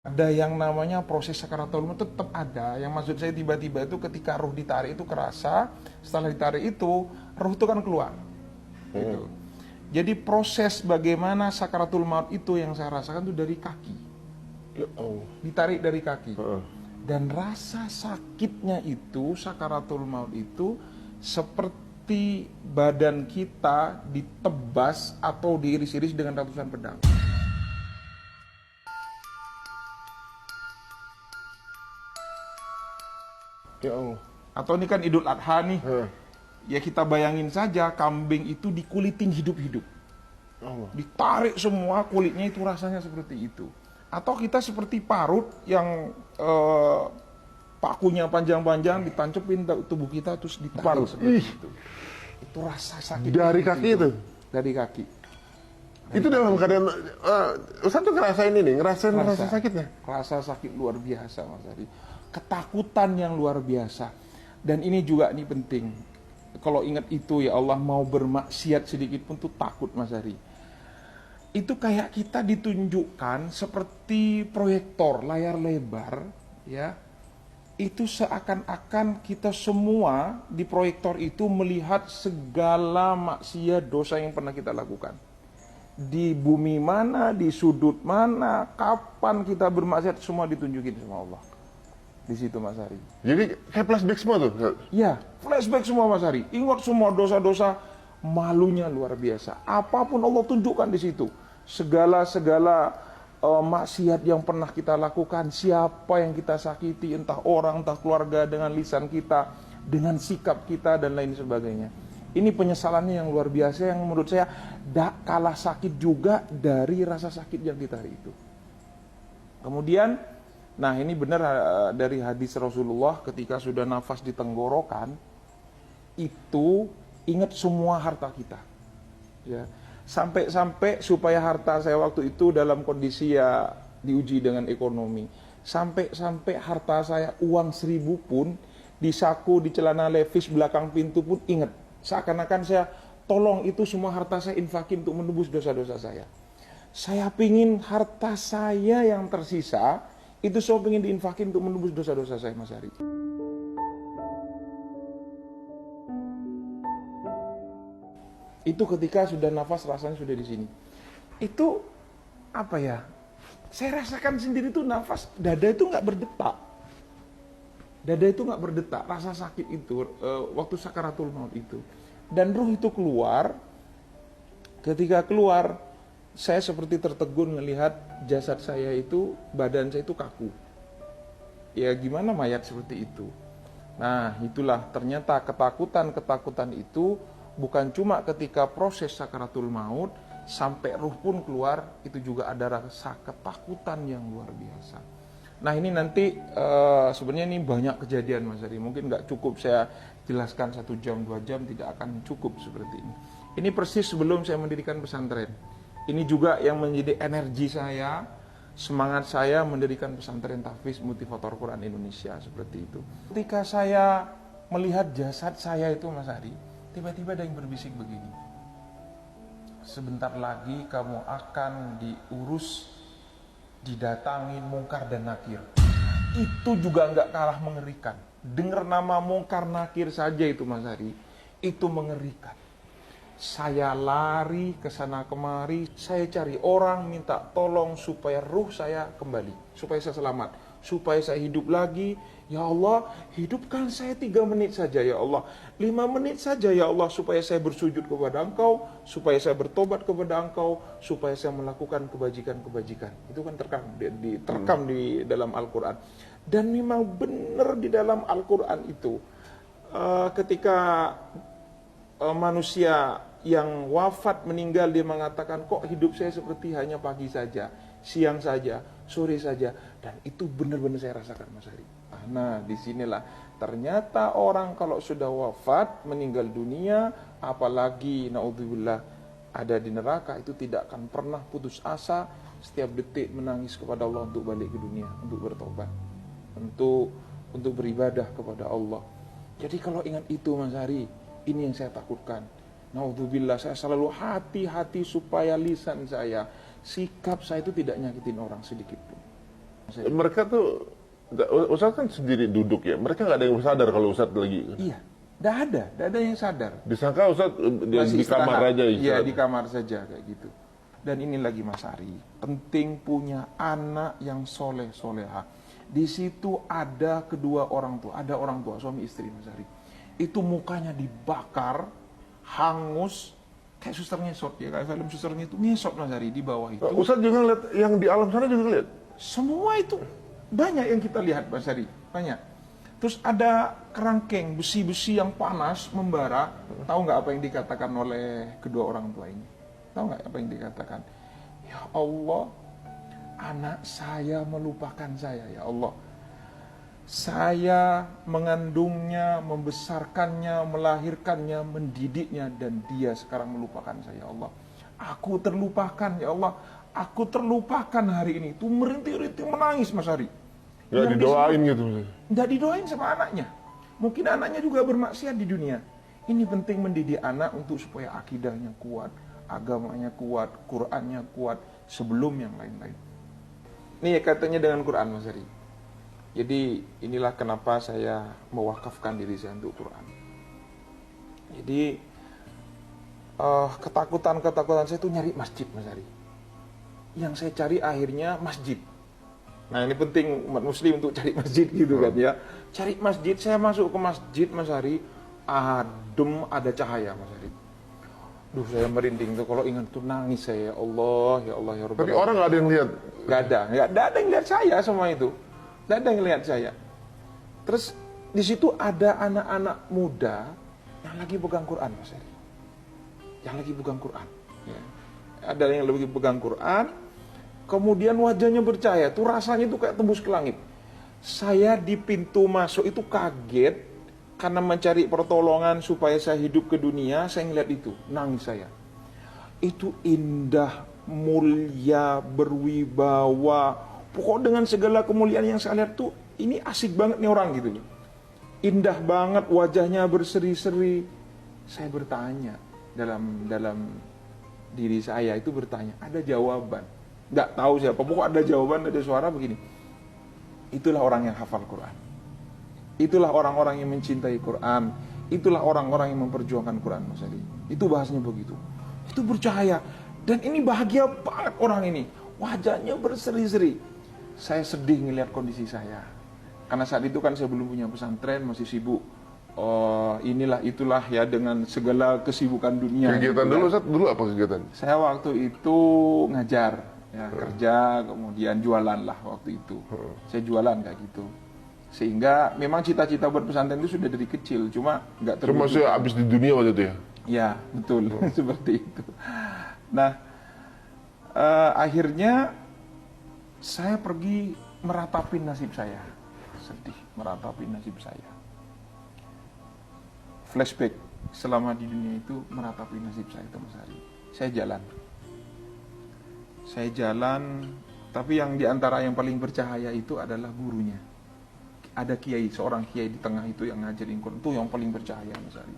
Ada yang namanya proses sakaratul maut tetap ada. Yang maksud saya tiba-tiba itu ketika ruh ditarik itu kerasa, setelah ditarik itu ruh itu kan keluar. Gitu. Jadi proses bagaimana sakaratul maut itu yang saya rasakan itu dari kaki. Ditarik dari kaki. Dan rasa sakitnya itu, sakaratul maut itu seperti badan kita ditebas atau diiris-iris dengan ratusan pedang. Ya Allah. Atau ini kan Idul Adha nih. Ya kita bayangin saja kambing itu dikulitin hidup-hidup. Ditarik semua kulitnya itu rasanya seperti itu. Atau kita seperti parut yang pakunya panjang-panjang ditancepin tubuh kita terus ditarik seperti itu. Itu rasa sakit. Dari kaki itu? Dari kaki. Itu dalam keadaan Ustaz tuh ngerasain ini, ngerasain rasa sakitnya. Rasa sakit luar biasa Mas Ari. Ketakutan yang luar biasa. Dan ini juga ini penting. Kalau ingat itu ya Allah, mau bermaksiat sedikit pun tuh takut Mas Ari. Itu kayak kita ditunjukkan seperti proyektor layar lebar ya. Itu seakan-akan kita semua di proyektor itu melihat segala maksiat dosa yang pernah kita lakukan. Di bumi mana, di sudut mana, kapan kita bermaksiat, semua ditunjukin sama Allah. Di situ Mas Ari. Jadi kayak flashback semua tuh? Ya, flashback semua Mas Ari. Ingat semua dosa-dosa, malunya luar biasa. Apapun Allah tunjukkan di situ. Segala maksiat yang pernah kita lakukan, siapa yang kita sakiti, entah orang, entah keluarga, dengan lisan kita, dengan sikap kita, dan lain sebagainya. Ini penyesalannya yang luar biasa, yang menurut saya tak kalah sakit juga dari rasa sakit yang kita hari itu. Kemudian, nah ini benar dari hadis Rasulullah ketika sudah nafas di tenggorokan, itu ingat semua harta kita. Ya. Sampai supaya harta saya waktu itu dalam kondisi ya diuji dengan ekonomi. Sampai harta saya uang 1.000 pun di saku, di celana levis belakang pintu pun ingat. Seakan-akan saya tolong itu semua harta saya infakin untuk menebus dosa-dosa saya. Saya pingin harta saya yang tersisa itu saya pingin diinfakin untuk menebus dosa-dosa saya Mas Ari. Itu ketika sudah nafas rasanya sudah di sini. Itu apa ya? Saya rasakan sendiri tuh nafas dada itu nggak berdetak. Dada itu nggak berdetak. Rasa sakit itu waktu sakaratul maut itu. Dan ruh itu keluar. Ketika keluar, saya seperti tertegun melihat jasad saya itu, badan saya itu kaku. Ya gimana mayat seperti itu? Nah itulah ternyata ketakutan itu bukan cuma ketika proses sakaratul maut, sampai ruh pun keluar, itu juga ada rasa ketakutan yang luar biasa. Nah ini nanti sebenarnya ini banyak kejadian Mas Ari, mungkin nggak cukup saya jelaskan 1 jam 2 jam, tidak akan cukup seperti ini. Ini persis sebelum saya mendirikan pesantren. Ini juga yang menjadi energi saya, semangat saya mendirikan pesantren tahfiz motivator Quran Indonesia seperti itu. Ketika saya melihat jasad saya itu Mas Ari, tiba-tiba ada yang berbisik begini. Sebentar lagi kamu akan diurus, didatangi mungkar dan nakir. Itu juga nggak kalah mengerikan. Dengar nama mungkar nakir saja itu Mas Ari, itu mengerikan. Saya lari ke sana kemari, saya cari orang minta tolong supaya ruh saya kembali, supaya saya selamat, supaya saya hidup lagi. Ya Allah, hidupkan saya 3 menit saja ya Allah, 5 menit saja ya Allah, supaya saya bersujud kepada Engkau, supaya saya bertobat kepada Engkau, supaya saya melakukan kebajikan-kebajikan. Itu kan terekam di dalam Al-Quran. Dan memang benar di dalam Al-Quran itu, ketika manusia yang wafat meninggal, dia mengatakan kok hidup saya seperti hanya pagi saja, siang saja, sore saja. Dan itu benar-benar saya rasakan Mas Ari. Nah disinilah ternyata orang kalau sudah wafat meninggal dunia, apalagi naudzubillah ada di neraka, itu tidak akan pernah putus asa, setiap detik menangis kepada Allah untuk balik ke dunia, untuk bertobat, untuk beribadah kepada Allah. Jadi kalau ingat itu Mas Ari, ini yang saya takutkan. Naudzubillah, saya selalu hati-hati supaya lisan saya, sikap saya itu tidak nyakitin orang sedikit pun. Mas Ari. Mereka tuh, Ustadz kan sendiri duduk ya. Mereka nggak ada yang sadar kalau Ustadz lagi. Iya, nggak ada yang sadar. Disangka Ustadz Masih di kamar istirahat. aja. Iya, di kamar saja kayak gitu. Dan ini lagi Mas Ari, penting punya anak yang soleh-soleha. Di situ ada kedua orang tua, ada orang tua, suami istri Mas Ari. Itu mukanya dibakar, hangus, kayak suster ngesot ya, kayak film susternya itu ngesot Mas Ari di bawah itu. Ustadz juga ngeliat, yang di alam sana juga ngeliat. Semua itu banyak yang kita lihat Mas Ari, banyak. Terus ada kerangkeng, besi-besi yang panas membara. Tahu nggak apa yang dikatakan oleh kedua orang tua ini? Tahu nggak apa yang dikatakan? Ya Allah, anak saya melupakan saya, ya Allah. Saya mengandungnya, membesarkannya, melahirkannya, mendidiknya, dan dia sekarang melupakan saya, ya Allah. Aku terlupakan, ya Allah. Aku terlupakan hari ini. Itu merintih-rintih menangis Mas Ari. Nggak didoain gitu. Nggak didoain sama anaknya. Mungkin anaknya juga bermaksiat di dunia. Ini penting mendidik anak untuk supaya akidahnya kuat, agamanya kuat, Qur'annya kuat, sebelum yang lain-lain. Ini katanya dengan Qur'an Mas Ari. Jadi inilah kenapa saya mewakafkan diri saya untuk Quran. Jadi ketakutan saya itu nyari masjid Mas Ari. Yang saya cari akhirnya masjid. Nah ini penting umat muslim untuk cari masjid gitu kan ya. Cari masjid, saya masuk ke masjid Mas Ari, adem, ada cahaya Mas Ari. Duh saya merinding tuh kalau ingat tuh nangis saya, ya Allah ya Allah ya Rabbal. Tapi orang nggak ada yang lihat. Nggak ada yang lihat saya semua itu. Nggak ada yang lihat saya. Terus di situ ada anak-anak muda yang lagi pegang Quran Mas Ari. Yang lagi pegang Quran. Ya. Ada yang lagi pegang Quran. Kemudian wajahnya bercahaya, tuh rasanya tuh kayak tembus ke langit. Saya di pintu masuk itu kaget karena mencari pertolongan supaya saya hidup ke dunia. Saya ngeliat itu, nangis saya. Itu indah, mulia, berwibawa. Pokok dengan segala kemuliaan yang saya lihat tuh, ini asik banget nih orang gitu loh. Indah banget, wajahnya berseri-seri. Saya bertanya dalam diri saya itu bertanya, ada jawaban. Nggak tahu siapa, pokok ada jawaban, ada suara begini. Itulah orang yang hafal Quran. Itulah orang-orang yang mencintai Quran. Itulah orang-orang yang memperjuangkan Quran Mas Ali. Itu bahasanya begitu. Itu bercahaya. Dan ini bahagia banget orang ini. Wajahnya berseri-seri. Saya sedih ngelihat kondisi saya. Karena saat itu kan saya belum punya pesantren, masih sibuk. Inilah itulah ya dengan segala kesibukan dunia. Kegiatan gitu, dulu, Ustaz, dulu apa kegiatan? Saya waktu itu ngajar. Ya, kerja, kemudian jualan lah waktu itu. Saya jualan kayak gitu. Sehingga memang cita-cita buat pesantren itu sudah dari kecil, cuma nggak terwujud. Termasuk habis di dunia waktu itu ya? Ya, betul. Seperti itu. Nah, akhirnya saya pergi meratapi nasib saya. Sedih, meratapi nasib saya. Flashback, selama di dunia itu meratapi nasib saya itu Mas Ari. Saya jalan, tapi yang diantara yang paling bercahaya itu adalah gurunya. Ada kiai, seorang kiai di tengah itu yang ngajarin Quran, itu yang paling bercahaya Mas Ari.